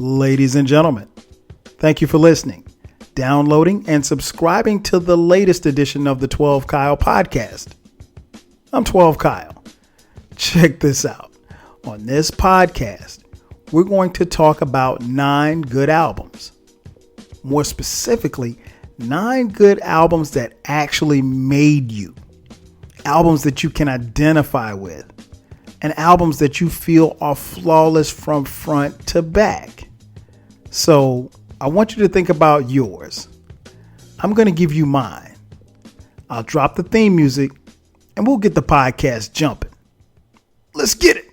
Ladies and gentlemen, thank you for listening, downloading, and subscribing to the latest edition of the 12 Kyle podcast. I'm 12 Kyle. Check this out. On this podcast, we're going to talk about 9 good albums. More specifically, 9 good albums that actually made you. Albums that you can identify with. And albums that you feel are flawless from front to back. So I want you to think about yours. I'm going to give you mine. I'll drop the theme music and we'll get the podcast jumping. Let's get it.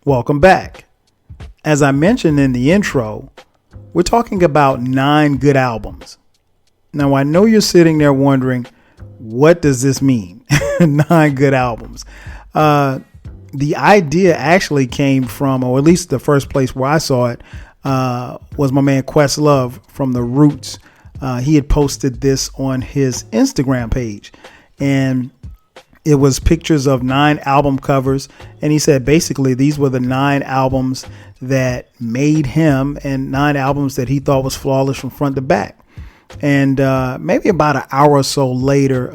Welcome back. As I mentioned in the intro, we're talking about 9 good albums. Now, I know you're sitting there wondering, what does this mean? 9 good albums. The idea actually came from, or at least the first place where I saw it, was my man Questlove from The Roots. He had posted this on his Instagram page, and it was pictures of 9 album covers. And he said basically these were the 9 albums that made him and 9 albums that he thought was flawless from front to back. And maybe about an hour or so later,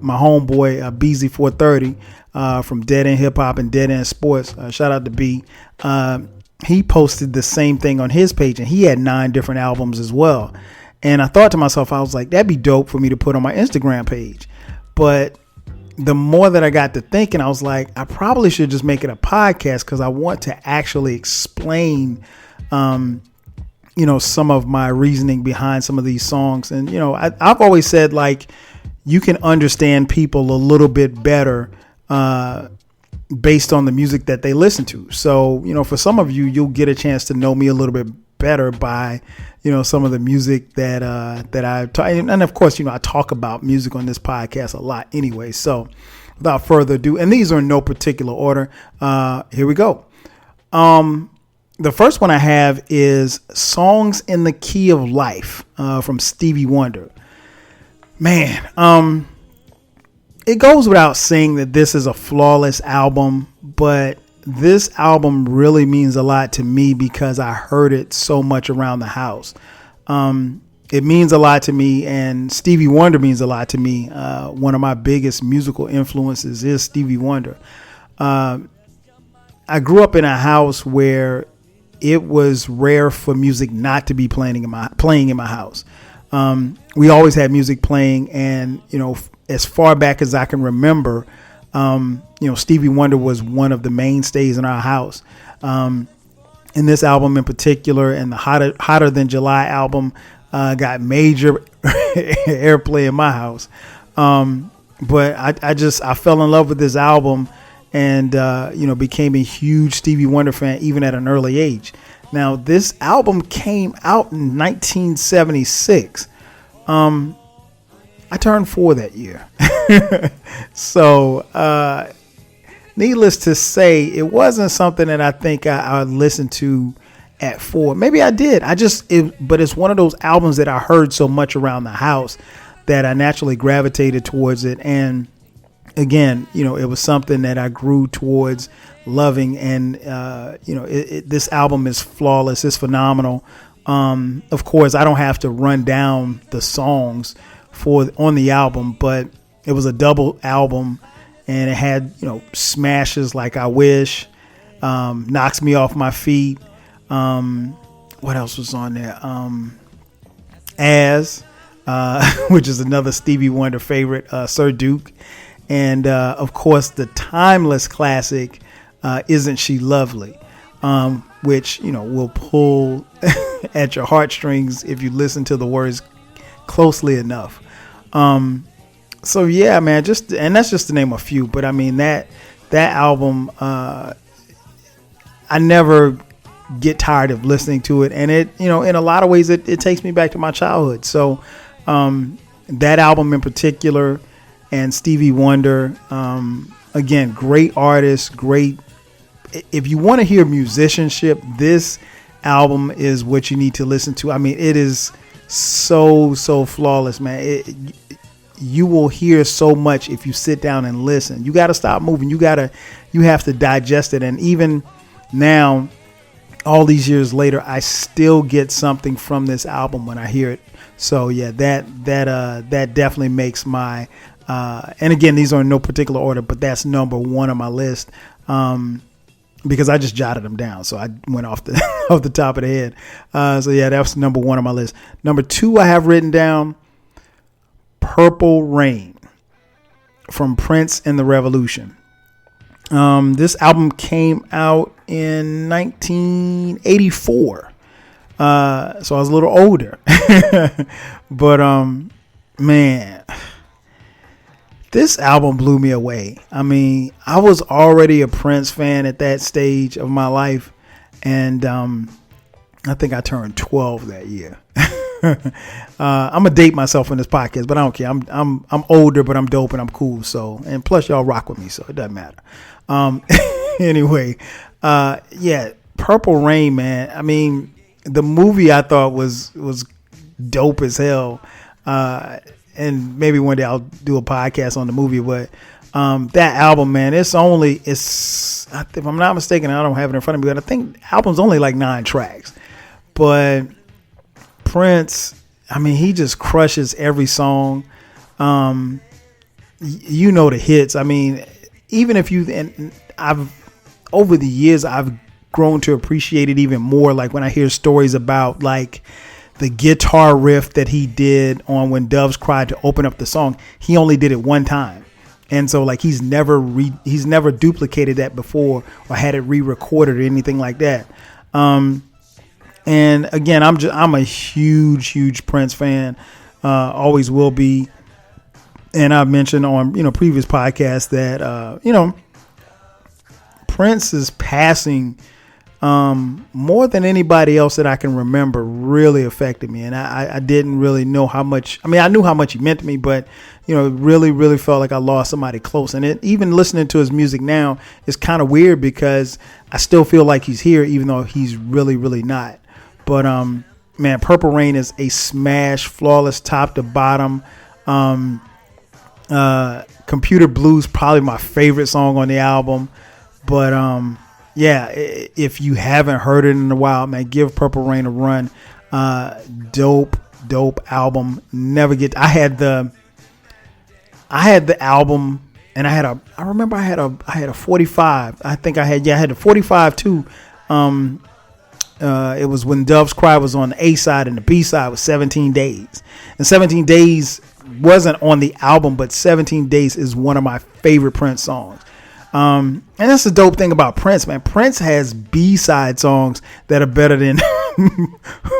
my homeboy BZ430 from Dead End Hip Hop and Dead End Sports, shout out to B, he posted the same thing on his page, and he had 9 different albums as well. And I thought to myself, I was like, that'd be dope for me to put on my Instagram page. But the more that I got to thinking, I was like, I probably should just make it a podcast because I want to actually explain, some of my reasoning behind some of these songs. And, I've always said, like, you can understand people a little bit better based on the music that they listen to. So, for some of you, you'll get a chance to know me a little bit better by, some of the music that I talk. And of course, I talk about music on this podcast a lot anyway. So without further ado, and these are in no particular order, here we go. The first one I have is Songs in the Key of Life from Stevie Wonder. Man, it goes without saying that this is a flawless album, but this album really means a lot to me because I heard it so much around the house. It means a lot to me, and Stevie Wonder means a lot to me. One of my biggest musical influences is Stevie Wonder. I grew up in a house where it was rare for music not to be playing in my house. We always had music playing, and as far back as I can remember, Stevie Wonder was one of the mainstays in our house. In this album in particular, and the Hotter Than July album got major airplay in my house. But I fell in love with this album and, became a huge Stevie Wonder fan even at an early age. Now, this album came out in 1976. I turned 4 that year. So, needless to say, it wasn't something that I think I listened to at 4. Maybe I did. But it's one of those albums that I heard so much around the house that I naturally gravitated towards it. And again, it was something that I grew towards loving. And, this album is flawless. It's phenomenal. Of course, I don't have to run down the songs on the album, but it was a double album, and it had, smashes like I Wish, Knocks Me Off My Feet. What else was on there? As, which is another Stevie Wonder favorite, Sir Duke. And, of course, the timeless classic, Isn't She Lovely? Which, will pull at your heartstrings if you listen to the words closely enough. So yeah, man, and that's just to name a few, but I mean that album, I never get tired of listening to it, and it, in a lot of ways it takes me back to my childhood. So, that album in particular, and Stevie Wonder, again, great artists, great. If you want to hear musicianship, this album is what you need to listen to. I mean, it is so flawless, man. You will hear so much if you sit down and listen. You got to stop moving. You have to digest it. And even now, all these years later, I still get something from this album when I hear it. So yeah, that definitely makes my and again, these are in no particular order, but that's number one on my list. Because I just jotted them down. So I went off the off the top of the head. So yeah, that's number one on my list. Number two I have written down, Purple Rain from Prince and the Revolution. This album came out in 1984. So I was a little older. But man, this album blew me away. I mean, I was already a Prince fan at that stage of my life, and I think I turned 12 that year. I'm gonna date myself in this podcast, but I don't care. I'm older, but I'm dope and I'm cool. So, and plus y'all rock with me, so it doesn't matter. Anyway, yeah, Purple Rain, man. I mean, the movie I thought was dope as hell. And maybe one day I'll do a podcast on the movie, but that album, man, if I'm not mistaken, I don't have it in front of me, but I think the album's only like 9 tracks. But Prince, I mean, he just crushes every song. You know the hits. I mean, even if over the years, I've grown to appreciate it even more. Like when I hear stories about like the guitar riff that he did on When Doves Cry to open up the song, he only did it one time. And so like he's never duplicated that before or had it re-recorded or anything like that. And again, I'm a huge Prince fan. Always will be. And I've mentioned on, previous podcasts that, Prince's passing, more than anybody else that I can remember, really affected me. And I didn't really know how much. I mean, I knew how much he meant to me, but it really felt like I lost somebody close. And even listening to his music now is kind of weird because I still feel like he's here, even though he's really not. But man, Purple Rain is a smash, flawless, top to bottom. Computer Blues, probably my favorite song on the album. But yeah, if you haven't heard it in a while, man, give Purple Rain a run. Dope album. I had the album, and I remember I had a 45. I had a 45 too. It was When Doves Cry was on the A side, and the B side was 17 Days. And 17 Days wasn't on the album, but 17 Days is one of my favorite Prince songs. And that's the dope thing about Prince, man. Prince has B-side songs that are better than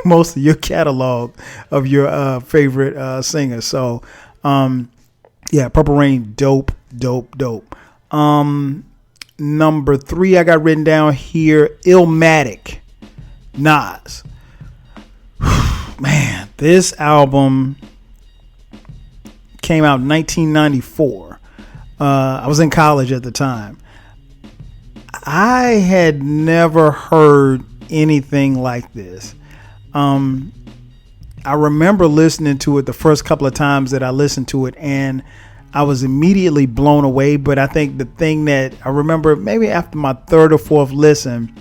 most of your catalog of your favorite singers. So, yeah, Purple Rain, dope. Number 3 I got written down here, Illmatic, Nas. Man, this album came out in 1994. I was in college at the time. I had never heard anything like this. I remember listening to it the first couple of times that I listened to it, and I was immediately blown away. But I think the thing that I remember, maybe after my third or fourth listen,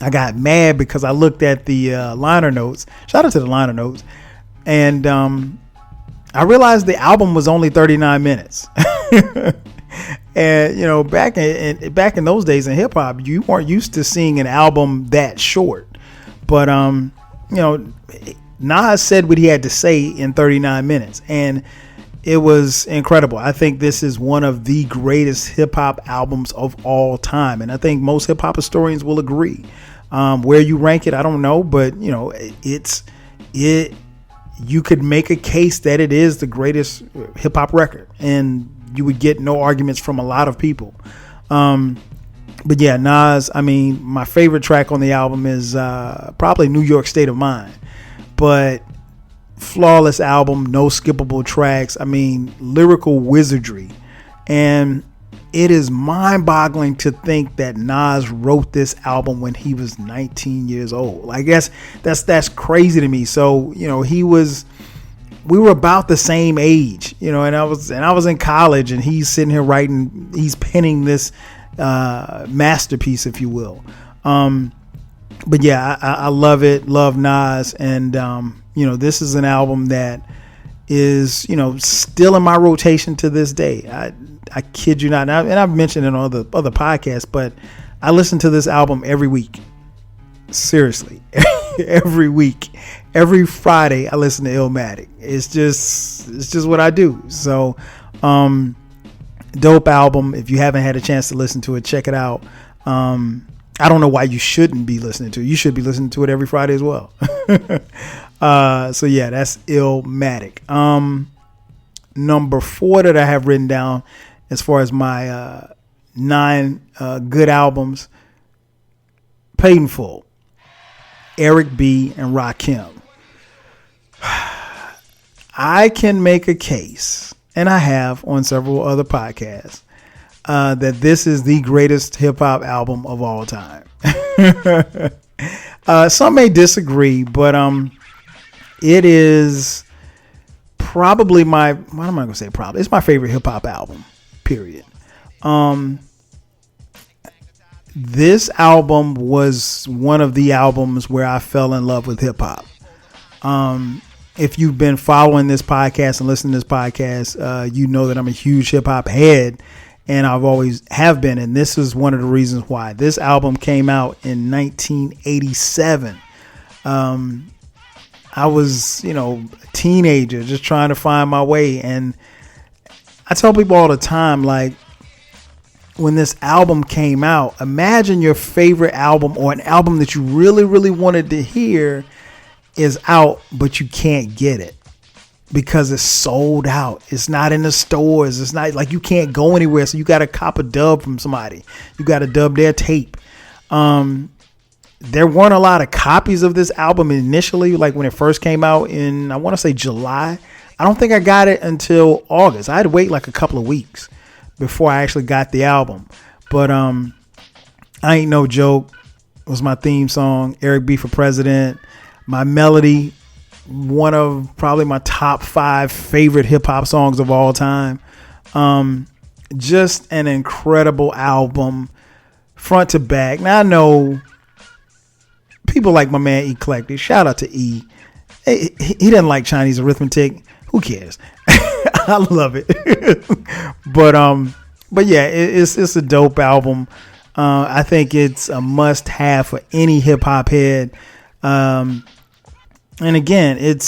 I got mad because I looked at the liner notes. Shout out to the liner notes. And I realized the album was only 39 minutes. And back in those days in hip hop, you weren't used to seeing an album that short. But Nas said what he had to say in 39 minutes, and it was incredible. I think this is one of the greatest hip hop albums of all time, and I think most hip hop historians will agree. Where you rank it, I don't know, but you could make a case that it is the greatest hip hop record, and you would get no arguments from a lot of people. But yeah, Nas, I mean, my favorite track on the album is probably New York State of Mind. But flawless album, no skippable tracks. I mean, lyrical wizardry. And it is mind-boggling to think that Nas wrote this album when he was 19 years old. I guess that's crazy to me. So, we were about the same age, and I was in college, and he's sitting here he's penning this masterpiece, if you will. But yeah, I love it. Love Nas. And, this is an album that is, still in my rotation to this day. I kid you not. And I've mentioned it on other podcasts, but I listen to this album every week. Seriously, every week, every Friday, I listen to Illmatic. It's just what I do. So, dope album. If you haven't had a chance to listen to it, check it out. I don't know why you shouldn't be listening to it. You should be listening to it every Friday as well. So yeah, that's Illmatic. Number 4 that I have written down as far as my 9 good albums, Paid in Full, Eric B. and Rakim. I can make a case, and I have on several other podcasts, that this is the greatest hip hop album of all time. Some may disagree, but it is probably what am I going to say? Probably. It's my favorite hip hop album, period. This album was one of the albums where I fell in love with hip hop. If you've been following this podcast and listening to this podcast, you know that I'm a huge hip hop head, and I've always have been. And this is one of the reasons why. This album came out in 1987. I was, a teenager just trying to find my way. And I tell people all the time, like, when this album came out, imagine your favorite album or an album that you really, really wanted to hear is out, but you can't get it because it's sold out. It's not in the stores. It's not like you can't go anywhere. So you got to cop a dub from somebody. You got to dub their tape. There weren't a lot of copies of this album initially, like when it first came out in, I want to say July. I don't think I got it until August. I had to wait like a couple of weeks before I actually got the album. But I Ain't No Joke was my theme song. Eric B for President. My Melody, one of probably my top 5 favorite hip hop songs of all time. Just an incredible album, front to back. Now I know people like my man Eclectic. Shout out to E. He doesn't like Chinese arithmetic. Who cares? I love it. But yeah, it's a dope album. I think it's a must have for any hip hop head. And again, it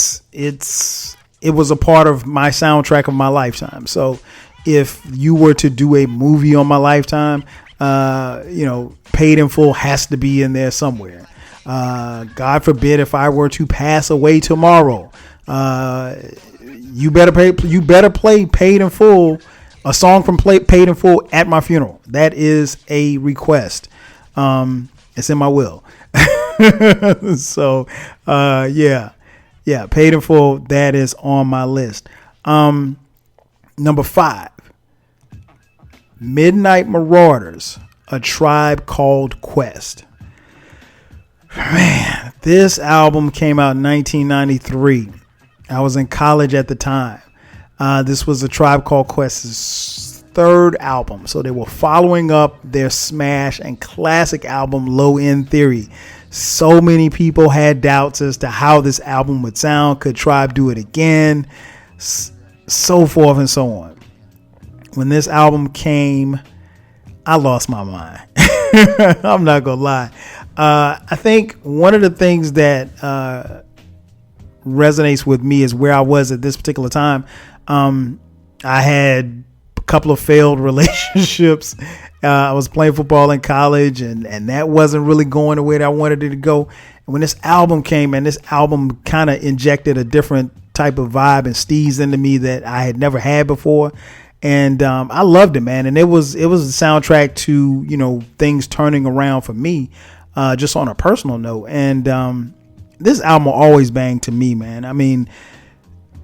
was a part of my soundtrack of my lifetime. So if you were to do a movie on my lifetime, Paid in Full has to be in there somewhere. God forbid if I were to pass away tomorrow, you better play Paid in Full, a song from Paid in Full at my funeral. That is a request. It's in my will. So, yeah, Paid in Full, that is on my list. Number 5, Midnight Marauders, A Tribe Called Quest. Man, this album came out in 1993. I was in college at the time. This was A Tribe Called Quest's 3rd album. So they were following up their smash and classic album, Low End Theory. So many people had doubts as to how this album would sound. Could Tribe do it again? So forth and so on. When this album came, I lost my mind. I'm not going to lie. I think one of the things that resonates with me is where I was at this particular time. I had a couple of failed relationships. I was playing football in college, and that wasn't really going the way that I wanted it to go. And when this album came, and this album kind of injected a different type of vibe and steez into me that I had never had before. And I loved it, man. And it was a soundtrack to, things turning around for me, just on a personal note. And this album will always bang to me, man. I mean,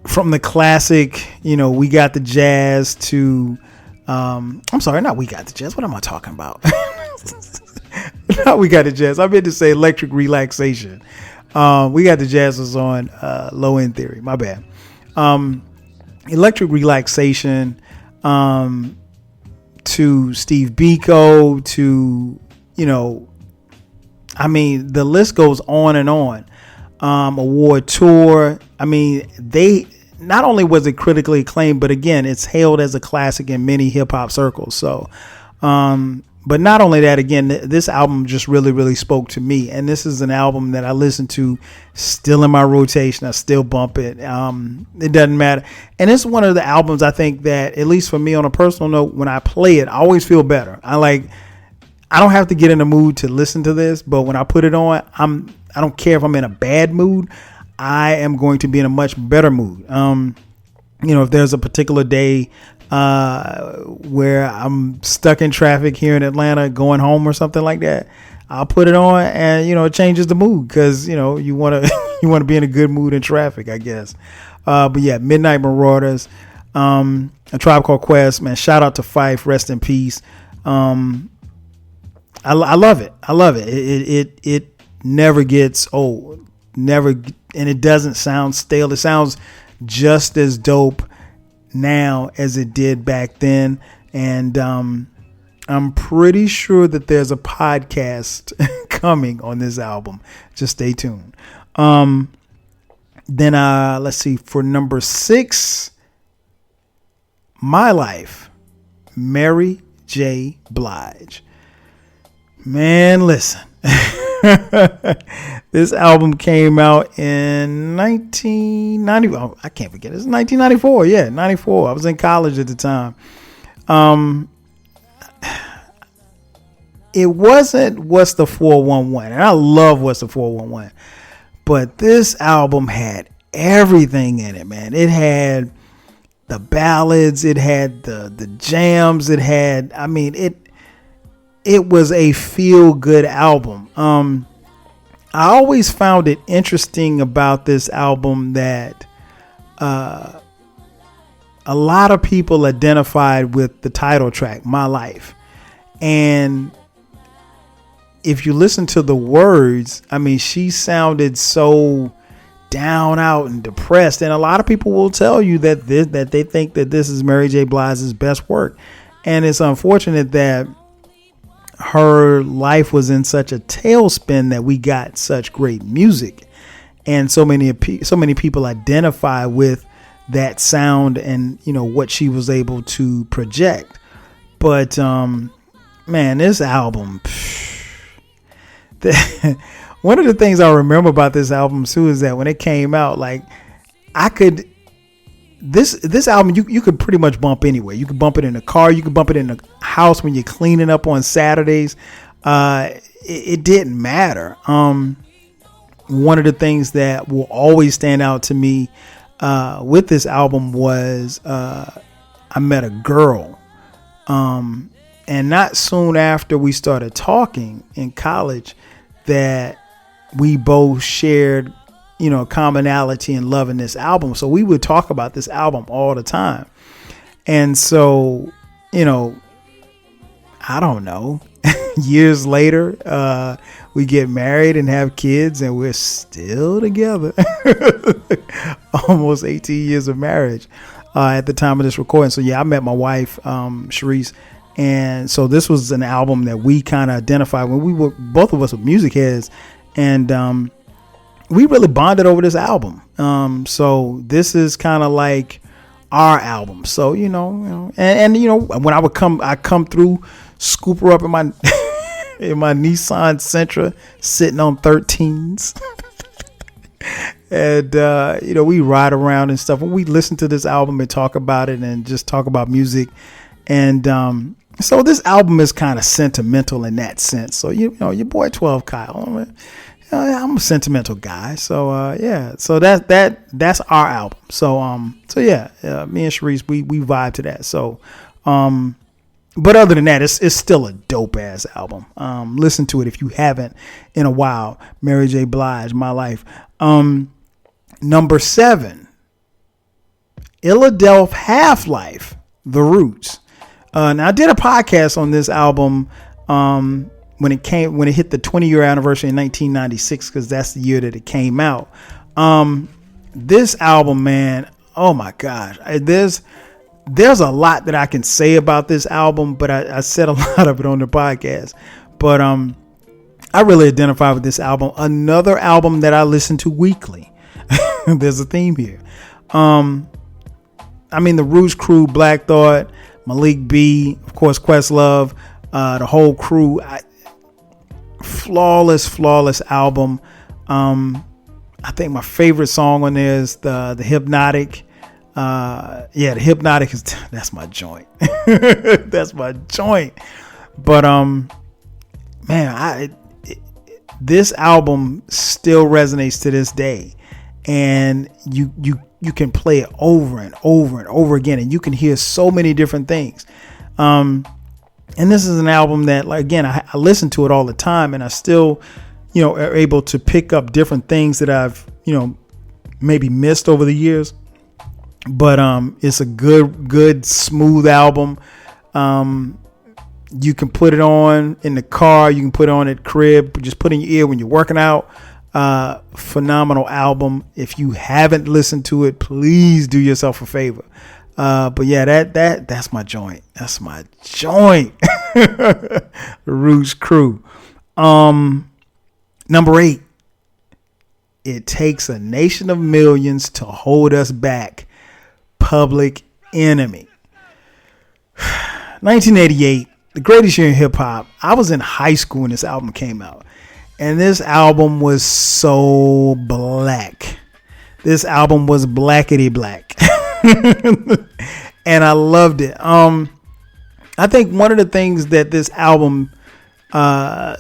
from the classic, We Got the Jazz to, I'm sorry, not We Got the Jazz. What am I talking about? Not We Got the Jazz. I meant to say Electric Relaxation. We Got the Jazz was on Low End Theory. My bad. Electric Relaxation, to Steve Biko, to, the list goes on and on. Award Tour. They not only was it critically acclaimed, but again, it's hailed as a classic in many hip hop circles. So, but not only that, again, this album just really, really spoke to me. And this is an album that I listen to still in my rotation. I still bump it. It doesn't matter. And it's one of the albums I think that, at least for me on a personal note, when I play it, I always feel better. I don't have to get in the mood to listen to this, but when I put it on, I don't care if I'm in a bad mood. I am going to be in a much better mood. If there's a particular day where I'm stuck in traffic here in Atlanta going home or something like that, I'll put it on and, it changes the mood because, you want to you want to be in a good mood in traffic, I guess. But yeah, Midnight Marauders, A Tribe Called Quest, man, shout out to Phife, rest in peace. I love it. I love it. It never gets old, never. And it doesn't sound stale. It sounds just as dope now as it did back then. And I'm pretty sure that there's a podcast coming on this album. Just stay tuned. Then let's see, for number 6, My Life, Mary J. Blige. Man, listen. This album came out in 1990. Oh, I can't forget. It's 1994. Yeah, 94. I was in college at the time. It wasn't What's the 411, and I love What's the 411, but this album had everything in it, man. It had the ballads, it had the jams, it had, it was a feel-good album. I always found it interesting about this album that a lot of people identified with the title track, My Life. And if you listen to the words, she sounded so down out and depressed. And a lot of people will tell you that they think that this is Mary J. Blige's best work. And it's unfortunate that her life was in such a tailspin that we got such great music, and so many people identify with that sound and what she was able to project. But man, this album, one of the things I remember about this album too is that when it came out, this album you could pretty much bump anywhere. You could bump it in a car, you could bump it in the house when you're cleaning up on Saturdays. It didn't matter. One of the things that will always stand out to me with this album was I Met a Girl, and not soon after we started talking in college that we both shared commonality in loving this album. So we would talk about this album all the time. And so, I don't know, years later, we get married and have kids and we're still together. Almost 18 years of marriage at the time of this recording. So yeah, I met my wife, Sharice. And so this was an album that we kind of identified when we were, both of us were music heads. And, we really bonded over this album. So this is kind of like our album. So, and when I come through, scoop her up in my in my Nissan Sentra, sitting on 13s. And, we ride around and stuff. And we listen to this album and talk about it and just talk about music. And so this album is kind of sentimental in that sense. So, your boy 12 Kyle, I'm a sentimental guy. So, yeah, so that's our album. So, me and Sharice, we vibe to that. So, but other than that, it's still a dope ass album. Listen to it if you haven't in a while. Mary J. Blige, My Life. Number 7, Illadelph, Half-Life, The Roots. Now I did a podcast on this album when it hit the 20-year anniversary in 1996, because that's the year that it came out. This album, man, oh my gosh, there's a lot that I can say about this album, but I said a lot of it on the podcast. But I really identify with this album. Another album that I listen to weekly. There's a theme here. I mean, the Roots crew, Black Thought, Malik B, of course, Questlove, the whole crew. Flawless album. I think my favorite song on there is the Hypnotic. The Hypnotic that's my joint. That's my joint. But man, this album still resonates to this day, and you can play it over and over and over again, and you can hear so many different things. And this is an album that, like, again, I listen to it all the time, and I still, are able to pick up different things that I've, maybe missed over the years. But it's a good, smooth album. You can put it on in the car. You can put it on at crib. Just put it in your ear when you're working out. Phenomenal album. If you haven't listened to it, please do yourself a favor. But yeah, that's my joint. That's my joint. The Roots crew. Number 8. It takes a nation of millions to hold us back. Public Enemy. 1988, the greatest year in hip hop. I was in high school when this album came out, and this album was so black. This album was blackety black. And I loved it. I think one of the things that this album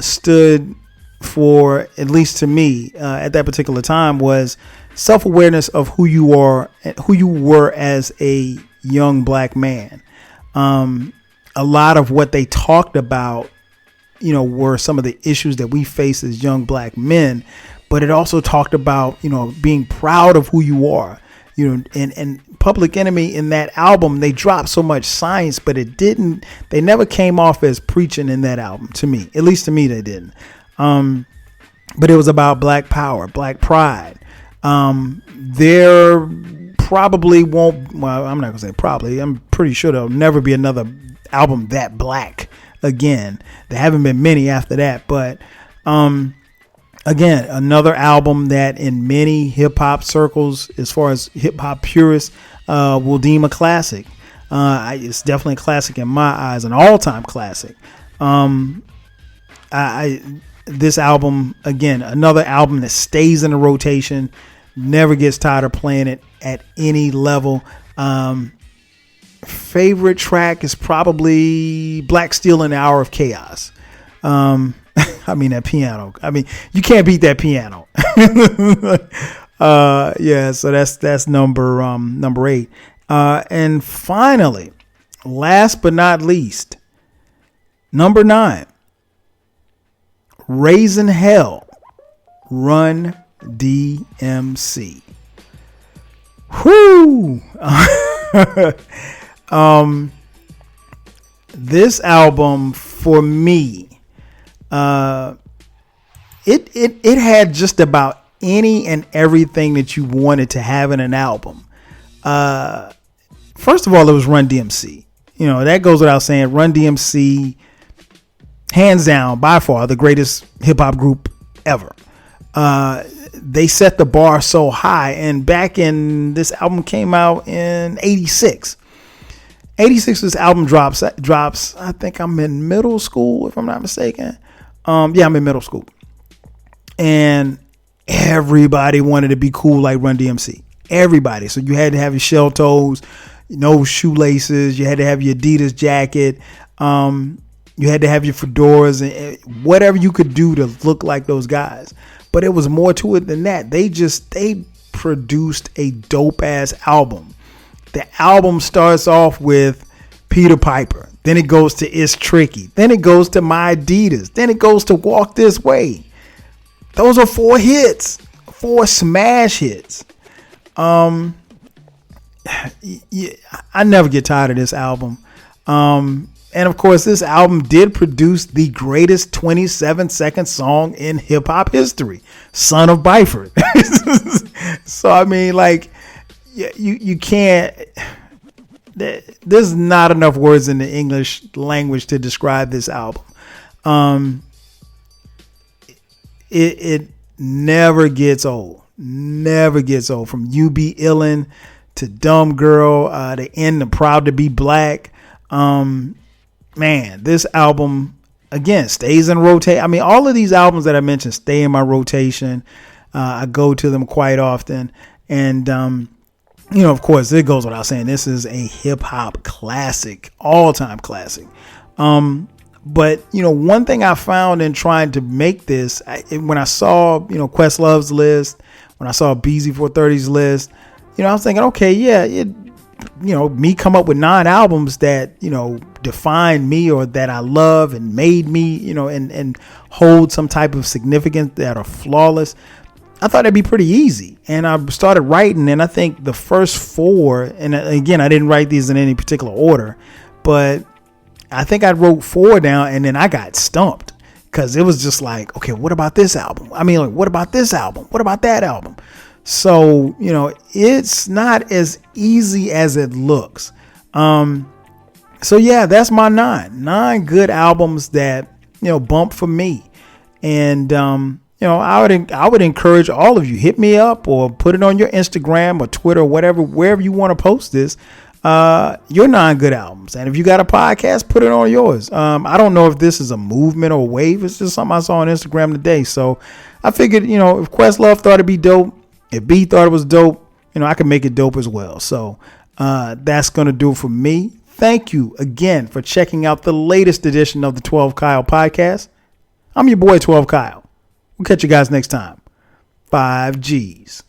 stood for, at least to me, at that particular time, was self-awareness of who you are, who you were as a young black man. A lot of what they talked about, were some of the issues that we face as young black men, but it also talked about, being proud of who you are, and Public Enemy in that album, they dropped so much science, but they never came off as preaching in that album, to me. At least to me, they didn't. But it was about black power, black pride. There probably won't, well, I'm not gonna say probably, I'm pretty sure there'll never be another album that black again. There haven't been many after that, but again, another album that in many hip hop circles, as far as hip hop purists, will deem a classic. It's definitely a classic in my eyes, an all-time classic. This album, again, another album that stays in the rotation, never gets tired of playing it at any level. Favorite track is probably Black Steel and the Hour of Chaos. I mean, that piano. I mean, you can't beat that piano. Yeah, so that's number 8. And finally, last but not least, number 9. Raising Hell, Run DMC. Whoo! This album for me, it had just about any and everything that you wanted to have in an album. First of all, it was Run DMC. That goes without saying. Run DMC, hands down, by far, the greatest hip hop group ever. They set the bar so high, and this album came out in 86. 86, this album drops. I think I'm in middle school, if I'm not mistaken. I'm in middle school. And everybody wanted to be cool like Run DMC. Everybody. So you had to have your shell toes, no shoelaces. You had to have your Adidas jacket. You had to have your fedoras and whatever you could do to look like those guys. But it was more to it than that. They produced a dope ass album. The album starts off with Peter Piper. Then it goes to It's Tricky. Then it goes to My Adidas. Then it goes to Walk This Way. Those are 4 hits, 4 smash hits. yeah, I never get tired of this album. And of course, this album did produce the greatest 27-second song in hip hop history, Son of Byford. So, I mean, like, you can't, there's not enough words in the English language to describe this album. It never gets old. Never gets old. From You Be Illin' to Dumb Girl, to end the Proud to Be Black. Man, this album, again, stays in rotation. I mean, all of these albums that I mentioned stay in my rotation. I go to them quite often. And, of course, it goes without saying, this is a hip hop classic, all-time classic. But, one thing I found in trying to make this, when I saw, Questlove's list, when I saw BZ430's list, I was thinking, okay, yeah, me come up with 9 albums that, define me or that I love and made me, and hold some type of significance that are flawless. I thought it'd be pretty easy. And I started writing, and I think the first 4, and again, I didn't write these in any particular order, but I think I wrote 4 down, and then I got stumped because it was just like, okay, what about this album? I mean, like, what about this album? What about that album? So, it's not as easy as it looks. So yeah, that's my 9 good albums that, bump for me. And, I would encourage all of you, hit me up or put it on your Instagram or Twitter or whatever, wherever you want to post this, your 9 good albums. And if you got a podcast, put it on yours. I don't know if this is a movement or a wave. It's just something I saw on Instagram today. So I figured, if Questlove thought it'd be dope, if B thought it was dope, I could make it dope as well. So that's going to do it for me. Thank you again for checking out the latest edition of the 12 Kyle podcast. I'm your boy 12 Kyle. We'll catch you guys next time. 5 G's.